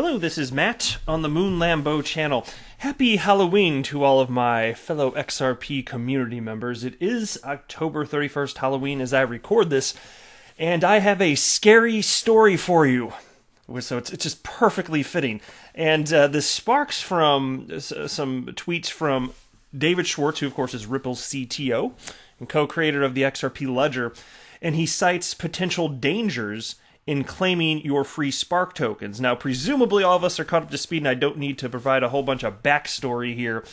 Hello, this is Matt on the Moon Lambeau channel. Happy Halloween to all of my fellow XRP community members. It is October 31st Halloween as I record this, and I have a scary story for you. So it's just perfectly fitting. And this sparks from some tweets from David Schwartz, who of course is Ripple's CTO and co-creator of the XRP Ledger, and he cites potential dangers in claiming your free Spark tokens. Now, presumably all of us are caught up to speed, and I don't need to provide a whole bunch of backstory here,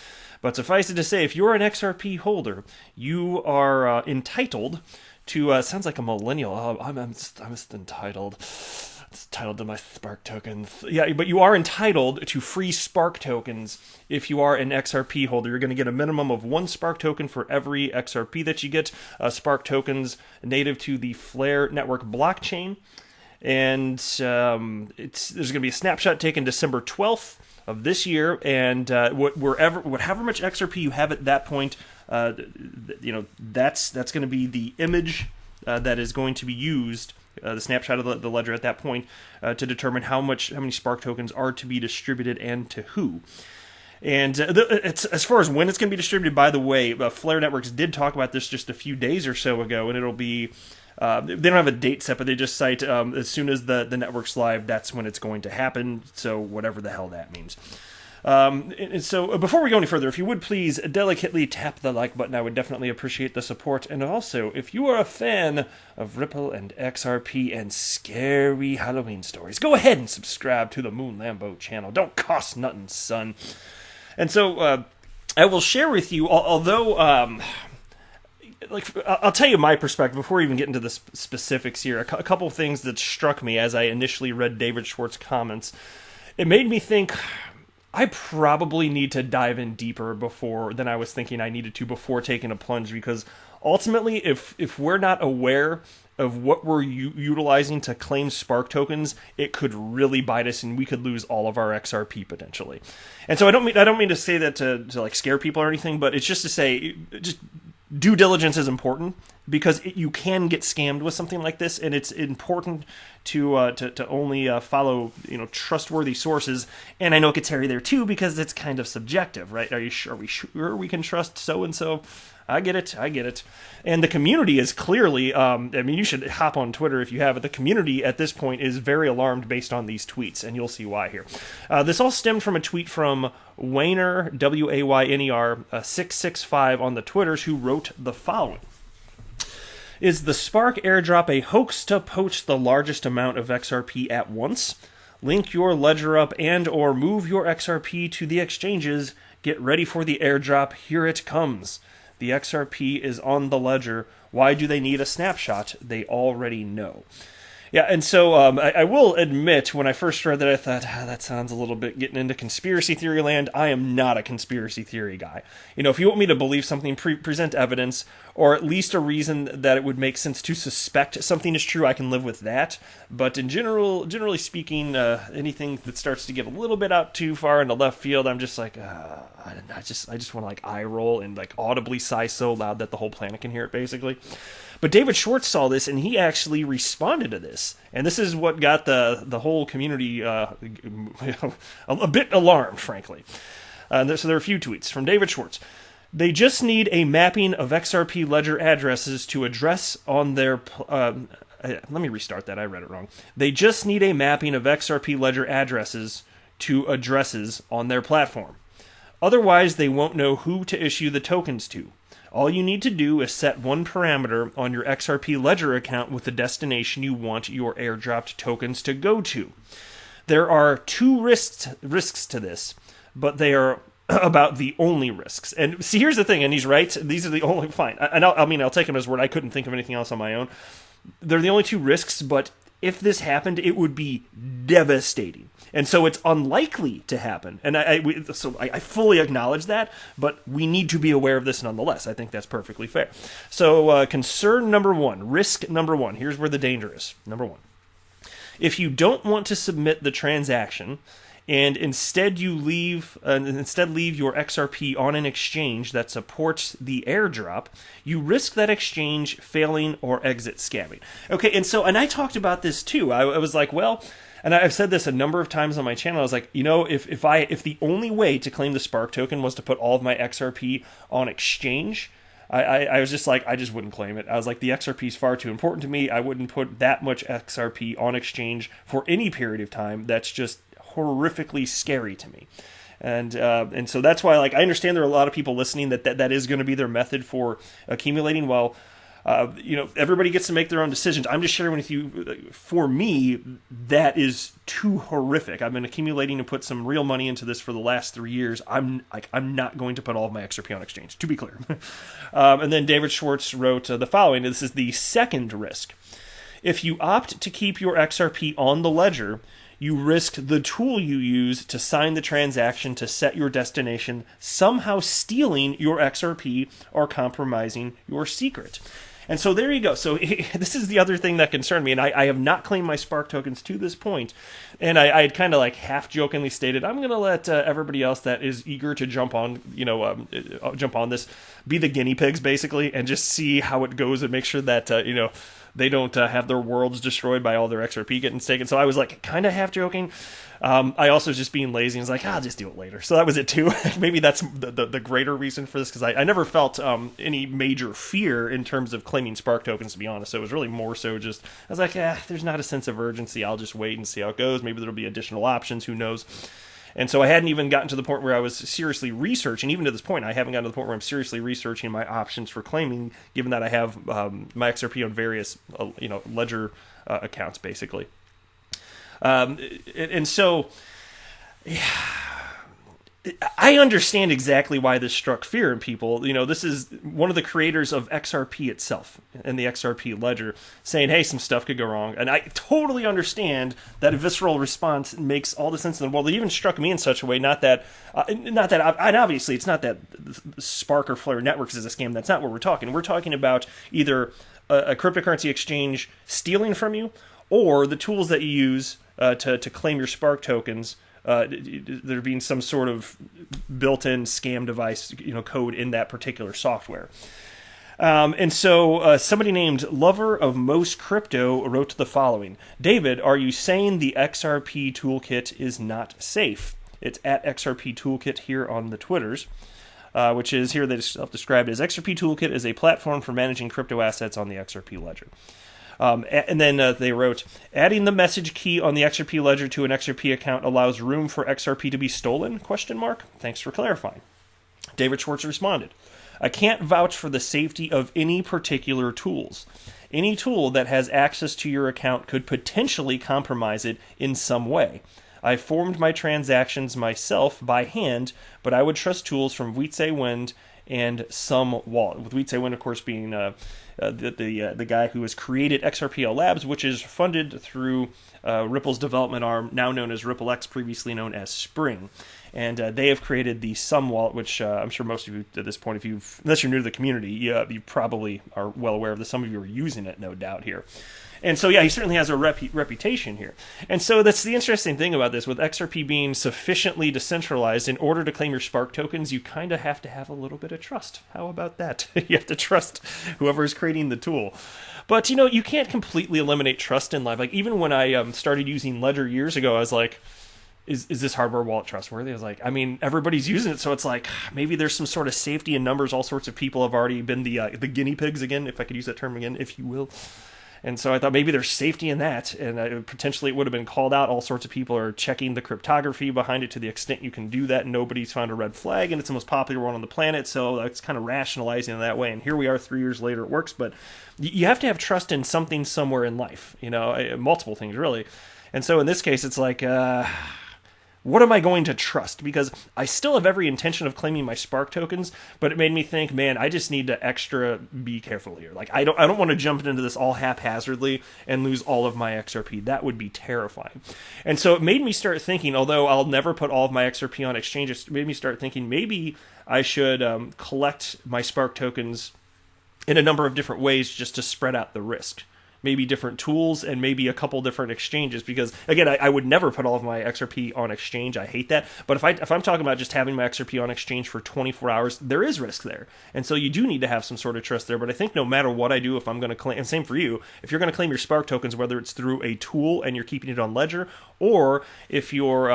but suffice it to say, if you're an XRP holder, you are entitled to, sounds like a millennial, I'm just entitled. It's entitled to my Spark tokens. Yeah, but you are entitled to free Spark tokens if you are an XRP holder. You're going to get a minimum of 1 Spark token for every XRP that you get. Spark tokens native to the Flare network blockchain. And there's going to be a snapshot taken December 12th of this year, and however much XRP you have at that point, that's going to be the image that is going to be used, the snapshot of the ledger at that point, to determine how many Spark tokens are to be distributed and to who. And it's, as far as when it's going to be distributed, by the way, Flare Networks did talk about this just a few days or so ago, and it'll be. They don't have a date set, but they just cite as soon as the network's live, that's when it's going to happen, so whatever the hell that means. And so before we go any further, if you would please delicately tap the like button, I would definitely appreciate the support. And also, if you are a fan of Ripple and XRP and scary Halloween stories, go ahead and subscribe to the Moon Lambeau channel. Don't cost nothing, son. And so I will share with you, although... I'll tell you my perspective before we even get into the specifics here. A couple of things that struck me as I initially read David Schwartz's comments. It made me think I probably need to dive in deeper than I was thinking I needed to before taking a plunge, because ultimately, if we're not aware of what we're utilizing to claim Spark tokens, it could really bite us, and we could lose all of our XRP potentially. And so I don't mean to say that to like scare people or anything, but it's just to say due diligence is important, because you can get scammed with something like this, and it's important to only follow trustworthy sources. And I know it gets hairy there too, because it's kind of subjective, right? Are we sure we can trust so and so? I get it. And the community is clearly, you should hop on Twitter if you have it. The community at this point is very alarmed based on these tweets, and you'll see why here. This all stemmed from a tweet from Wayner, W-A-Y-N-E-R, 665 on the Twitters, who wrote the following. Is the Spark airdrop a hoax to poach the largest amount of XRP at once? Link your ledger up and or move your XRP to the exchanges. Get ready for the airdrop. Here it comes. The XRP is on the ledger. Why do they need a snapshot? They already know. Yeah, and so I will admit, when I first read that, I thought, that sounds a little bit getting into conspiracy theory land. I am not a conspiracy theory guy. If you want me to believe something, present evidence, or at least a reason that it would make sense to suspect something is true, I can live with that. But in generally speaking, anything that starts to get a little bit out too far in the left field, I'm just like, I just want to like eye roll and like audibly sigh so loud that the whole planet can hear it, basically. But David Schwartz saw this, and he actually responded to this. And this is what got the whole community a bit alarmed, frankly. So there are a few tweets from David Schwartz. They just need a mapping of XRP ledger addresses to address on their... let me restart that. I read it wrong. They just need a mapping of XRP ledger addresses to addresses on their platform. Otherwise, they won't know who to issue the tokens to. All you need to do is set one parameter on your XRP Ledger account with the destination you want your airdropped tokens to go to. There are 2 risks to this, but they are about the only risks. And see, here's the thing, and he's right. These are the only... Fine. I'll take him as word. I couldn't think of anything else on my own. They're the only 2 risks, but if this happened, it would be devastating. And so it's unlikely to happen. And I fully acknowledge that, but we need to be aware of this nonetheless. I think that's perfectly fair. So concern number 1, risk number 1. Here's where the danger is. Number 1. If you don't want to submit the transaction, and instead leave your XRP on an exchange that supports the airdrop, you risk that exchange failing or exit scamming. Okay, and I talked about this too. I was like, well, And I've said this a number of times on my channel. I was like, if the only way to claim the Spark token was to put all of my XRP on exchange, I was just like, I just wouldn't claim it. I was like, the XRP is far too important to me. I wouldn't put that much XRP on exchange for any period of time. That's just horrifically scary to me. And so that's why, like, I understand there are a lot of people listening that is going to be their method for accumulating. Well, everybody gets to make their own decisions. I'm just sharing with you, for me, that is too horrific. I've been accumulating and put some real money into this for the last 3 years. I'm not going to put all of my XRP on exchange, to be clear. And then David Schwartz wrote the following. This is the second risk. If you opt to keep your XRP on the ledger, you risk the tool you use to sign the transaction to set your destination somehow stealing your XRP or compromising your secret. And so there you go. So this is the other thing that concerned me, and I have not claimed my Spark tokens to this point. And I had kind of like half-jokingly stated, I'm going to let everybody else that is eager to jump on this, be the guinea pigs, basically, and just see how it goes and make sure that, they don't have their worlds destroyed by all their XRP getting taken. So I was like kind of half joking. I also was just being lazy and was like, I'll just do it later. So that was it too. Maybe that's the greater reason for this, because I never felt any major fear in terms of claiming Spark tokens, to be honest. So it was really more so just, I was like, there's not a sense of urgency. I'll just wait and see how it goes. Maybe there'll be additional options. Who knows? And so I hadn't even gotten to the point where I was seriously researching. Even to this point, I haven't gotten to the point where I'm seriously researching my options for claiming, given that I have my XRP on various, ledger accounts, basically. And so, yeah, I understand exactly why this struck fear in people. This is one of the creators of XRP itself and the XRP ledger saying, hey, some stuff could go wrong. And I totally understand that a visceral response makes all the sense in the world. It even struck me in such a way, and obviously it's not that Spark or Flare Networks is a scam. That's not what we're talking. We're talking about either a cryptocurrency exchange stealing from you, or the tools that you use to claim your Spark tokens. There being some sort of built-in scam device, code in that particular software. And so somebody named Lover of Most Crypto wrote the following. David, are you saying the XRP Toolkit is not safe? It's at XRP Toolkit here on the Twitters, which is here they self-described as XRP Toolkit is a platform for managing crypto assets on the XRP ledger. And then they wrote, adding the message key on the XRP ledger to an XRP account allows room for XRP to be stolen? ? Thanks for clarifying. David Schwartz responded, I can't vouch for the safety of any particular tools. Any tool that has access to your account could potentially compromise it in some way. I formed my transactions myself by hand, but I would trust tools from Wind and some wallet. With Wind, of course, being the guy who has created XRPL Labs, which is funded through Ripple's development arm, now known as RippleX, previously known as Spring. And they have created the Sum wallet, which I'm sure most of you at this point, unless you're new to the community, you probably are well aware of this. Some of you are using it, no doubt, here. And so, yeah, he certainly has a reputation here. And so that's the interesting thing about this. With XRP being sufficiently decentralized, in order to claim your Spark tokens, you kind of have to have a little bit of trust. How about that? You have to trust whoever is creating the tool. But, you can't completely eliminate trust in life. Like, even when I started using Ledger years ago, I was like, is this hardware wallet trustworthy? I was like, everybody's using it, so it's like, maybe there's some sort of safety in numbers. All sorts of people have already been the guinea pigs again, if I could use that term again, if you will. And so I thought maybe there's safety in that, and potentially it would have been called out. All sorts of people are checking the cryptography behind it to the extent you can do that, and nobody's found a red flag, and it's the most popular one on the planet, so it's kind of rationalizing in that way. And here we are 3 years later, it works, but you have to have trust in something somewhere in life, multiple things, really. And so in this case, it's like, what am I going to trust? Because I still have every intention of claiming my Spark tokens, but it made me think, man, I just need to extra be careful here. Like, I don't want to jump into this all haphazardly and lose all of my XRP. That would be terrifying. And so it made me start thinking, although I'll never put all of my XRP on exchange, it made me start thinking maybe I should collect my Spark tokens in a number of different ways just to spread out the risk. maybe different tools, and maybe a couple different exchanges. Because again, I would never put all of my XRP on exchange. I hate that. But if I'm talking about just having my XRP on exchange for 24 hours, there is risk there, and so you do need to have some sort of trust there. But I think no matter what I do, if I'm going to claim, and same for you, if you're going to claim your Spark tokens, whether it's through a tool and you're keeping it on Ledger, or if you're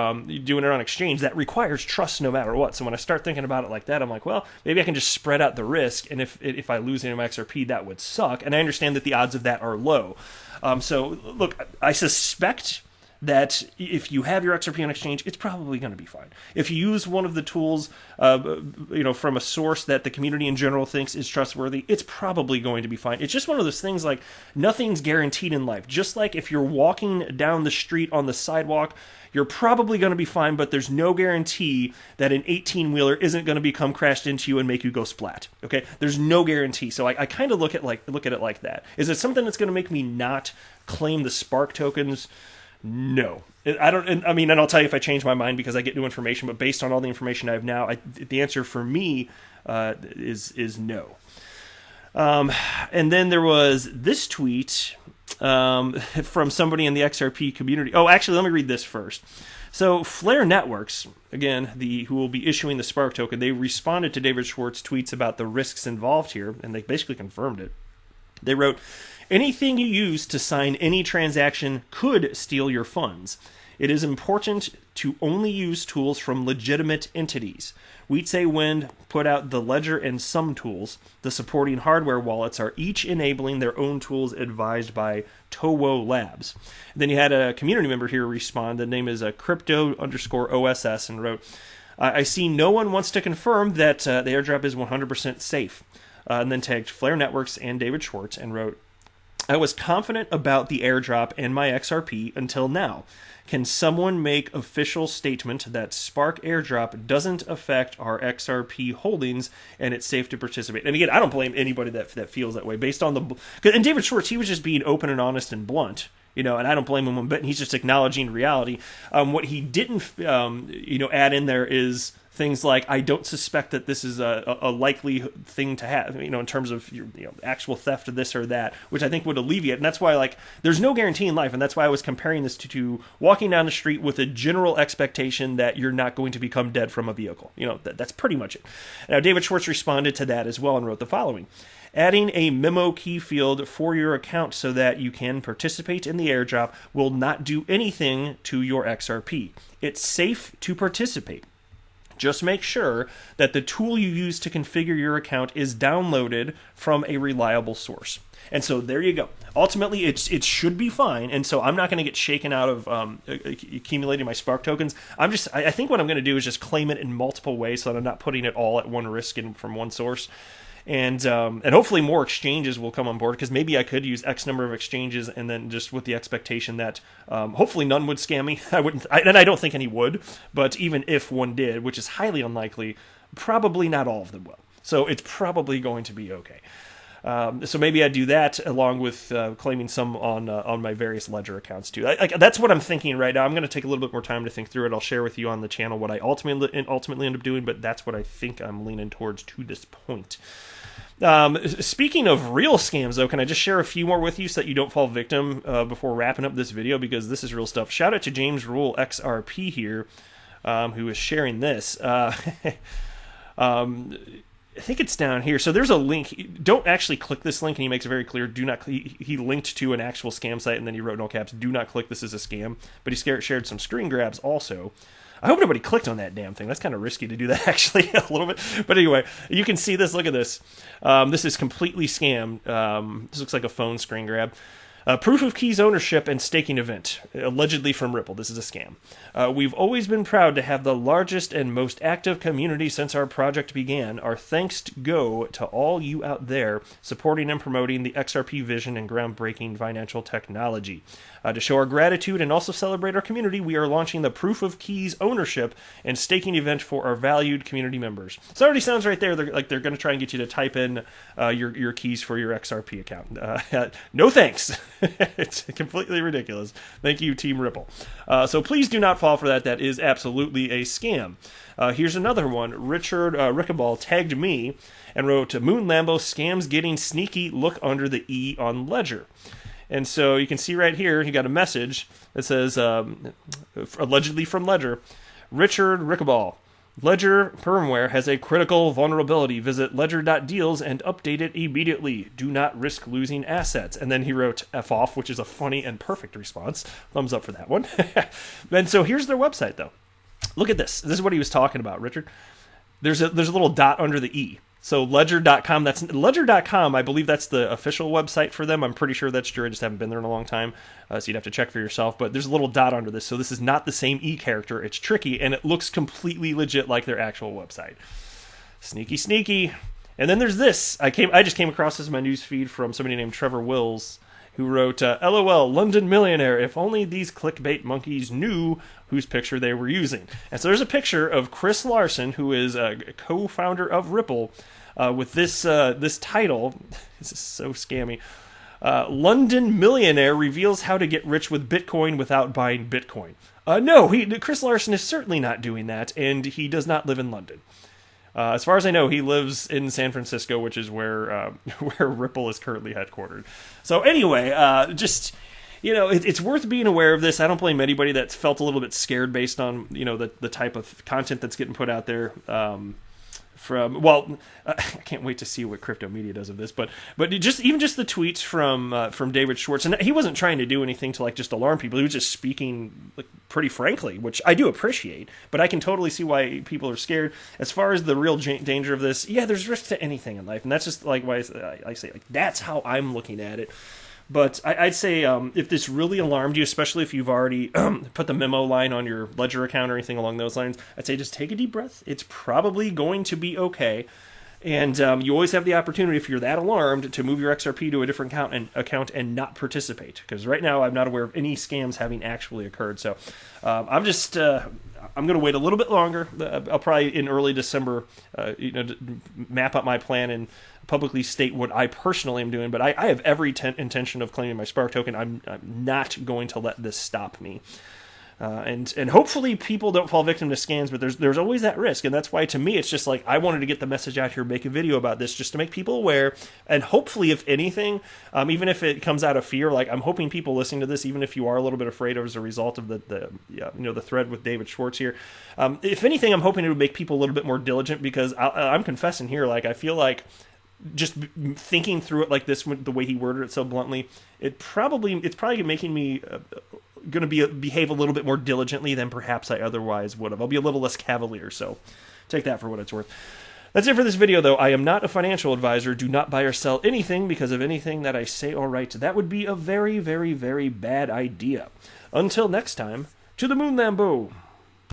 doing it on exchange, that requires trust no matter what. So when I start thinking about it like that, I'm like, well, maybe I can just spread out the risk, and if I lose any of my XRP, that would suck. And I understand that the odds of that are low. So look, I suspect that if you have your XRP on exchange, it's probably going to be fine. If you use one of the tools, from a source that the community in general thinks is trustworthy, it's probably going to be fine. It's just one of those things, like, nothing's guaranteed in life. Just like if you're walking down the street on the sidewalk, you're probably going to be fine, but there's no guarantee that an 18-wheeler isn't going to become crashed into you and make you go splat. Okay, there's no guarantee. So I kind of look at it like that. Is it something that's going to make me not claim the Spark tokens? No, I don't. And I'll tell you if I change my mind because I get new information. But based on all the information I have now, the answer for me is no. And then there was this tweet from somebody in the XRP community. Oh, actually, let me read this first. So Flare Networks, again, who will be issuing the Spark token, they responded to David Schwartz tweets about the risks involved here, and they basically confirmed it. They wrote, "Anything you use to sign any transaction could steal your funds. It is important to only use tools from legitimate entities. Wietse Wind put out the Ledger and some tools. The supporting hardware wallets are each enabling their own tools advised by Towo Labs." And then you had a community member here respond. The name is crypto_OSS and wrote, "I see no one wants to confirm that the airdrop is 100% safe." And then tagged Flare Networks and David Schwartz and wrote, "I was confident about the airdrop and my XRP until now. Can someone make official statement that Spark airdrop doesn't affect our XRP holdings and it's safe to participate?" And again, I don't blame anybody that feels that way based on and David Schwartz, he was just being open and honest and blunt, and I don't blame him one bit. And he's just acknowledging reality. What he didn't, add in there is things like, I don't suspect that this is a likely thing to have, in terms of actual theft of this or that, which I think would alleviate. And that's why, there's no guarantee in life, and that's why I was comparing this to walking down the street with a general expectation that you're not going to become dead from a vehicle. That's pretty much it. Now, David Schwartz responded to that as well and wrote the following: "Adding a memo key field for your account so that you can participate in the airdrop will not do anything to your XRP. It's safe to participate. Just make sure that the tool you use to configure your account is downloaded from a reliable source." And so there you go. Ultimately, it should be fine. And so I'm not going to get shaken out of accumulating my Spark tokens. I think what I'm going to do is just claim it in multiple ways so that I'm not putting it all at one risk from one source. And hopefully more exchanges will come on board, because maybe I could use X number of exchanges, and then just with the expectation that hopefully none would scam me. I don't think any would, but even if one did, which is highly unlikely, probably not all of them will. So it's probably going to be okay. So maybe I do that along with claiming some on my various Ledger accounts too. That's what I'm thinking right now. I'm going to take a little bit more time to think through it. I'll share with you on the channel what I ultimately end up doing, but that's what I think I'm leaning towards to this point. Speaking of real scams, though, can I just share a few more with you so that you don't fall victim before wrapping up this video, because this is real stuff. Shout out to James Rule XRP here, who is sharing this. I think it's down here. So there's a link. Don't actually click this link, and he makes it very clear. Do not. He linked to an actual scam site, and then he wrote in all caps, "Do not click. This is a scam." But he shared some screen grabs also. I hope nobody clicked on that damn thing. That's kind of risky to do that, actually, a little bit. But anyway, you can see this. Look at this. This is completely scam. This looks like a phone screen grab. Proof of keys ownership and staking event, allegedly from Ripple. This is a scam. "We've always been proud to have the largest and most active community since our project began. Our thanks go to all you out there supporting and promoting the XRP vision and groundbreaking financial technology. To show our gratitude and also celebrate our community, we are launching the Proof of Keys ownership and staking event for our valued community members." So it already sounds right there. They're going to try and get you to type in your keys for your XRP account. No thanks. It's completely ridiculous. Thank you, Team Ripple. So please do not fall for that. That is absolutely a scam. Here's another one. Richard Rickaball tagged me and wrote, "Moon Lambo scams getting sneaky. Look under the E on Ledger." And so you can see right here, he got a message that says, allegedly from Ledger, Richard Rickaball. Ledger firmware has a critical vulnerability. Visit ledger.deals and update it immediately. Do not risk losing assets. And then he wrote F off, which is a funny and perfect response. Thumbs up for that one. And so here's their website, though. Look at this. This is what he was talking about, Richard. There's a little dot under the E. So ledger.com, that's ledger.com. I believe that's the official website for them. I'm pretty sure that's true. I just haven't been there in a long time. So you'd have to check for yourself. But there's a little dot under this. So this is not the same E character. It's tricky, and it looks completely legit like their actual website. Sneaky, sneaky. And then there's this. I just came across this in my news feed from somebody named Trevor Wills, who wrote, LOL, London millionaire, if only these clickbait monkeys knew whose picture they were using. And so there's a picture of Chris Larson, who is a co-founder of Ripple, with this title. This is so scammy. London millionaire reveals how to get rich with Bitcoin without buying Bitcoin. No, Chris Larson is certainly not doing that, and he does not live in London. As far as I know, he lives in San Francisco, which is where Ripple is currently headquartered. So anyway, just, it's worth being aware of this. I don't blame anybody that's felt a little bit scared based on, the type of content that's getting put out there. I can't wait to see what crypto media does of this, but even just the tweets from David Schwartz, and he wasn't trying to do anything to just alarm people. He was just speaking pretty frankly, which I do appreciate, but I can totally see why people are scared. As far as the real danger of this, yeah, there's risk to anything in life, and that's just why I say that's how I'm looking at it. But I'd say if this really alarmed you, especially if you've already put the memo line on your Ledger account or anything along those lines, I'd say just take a deep breath. It's probably going to be okay. And you always have the opportunity, if you're that alarmed, to move your XRP to a different account and not participate. Because right now I'm not aware of any scams having actually occurred. So I'm going to wait a little bit longer. I'll probably in early December, map out my plan and publicly state what I personally am doing. But I have every intention of claiming my Spark token. I'm not going to let this stop me. And hopefully people don't fall victim to scams, but there's always that risk. And that's why, to me, it's just I wanted to get the message out here, make a video about this just to make people aware. And hopefully, if anything, even if it comes out of fear, I'm hoping people listening to this, even if you are a little bit afraid as a result of the thread with David Schwartz here, if anything, I'm hoping it would make people a little bit more diligent, because I'm confessing here, I feel like just thinking through it like this, the way he worded it so bluntly, it's probably making me going to behave a little bit more diligently than perhaps I otherwise would have. I'll be a little less cavalier, so take that for what it's worth. That's it for this video, though. I am not a financial advisor. Do not buy or sell anything because of anything that I say or write. That would be a very, very, very bad idea. Until next time, to the moon, Lambeau.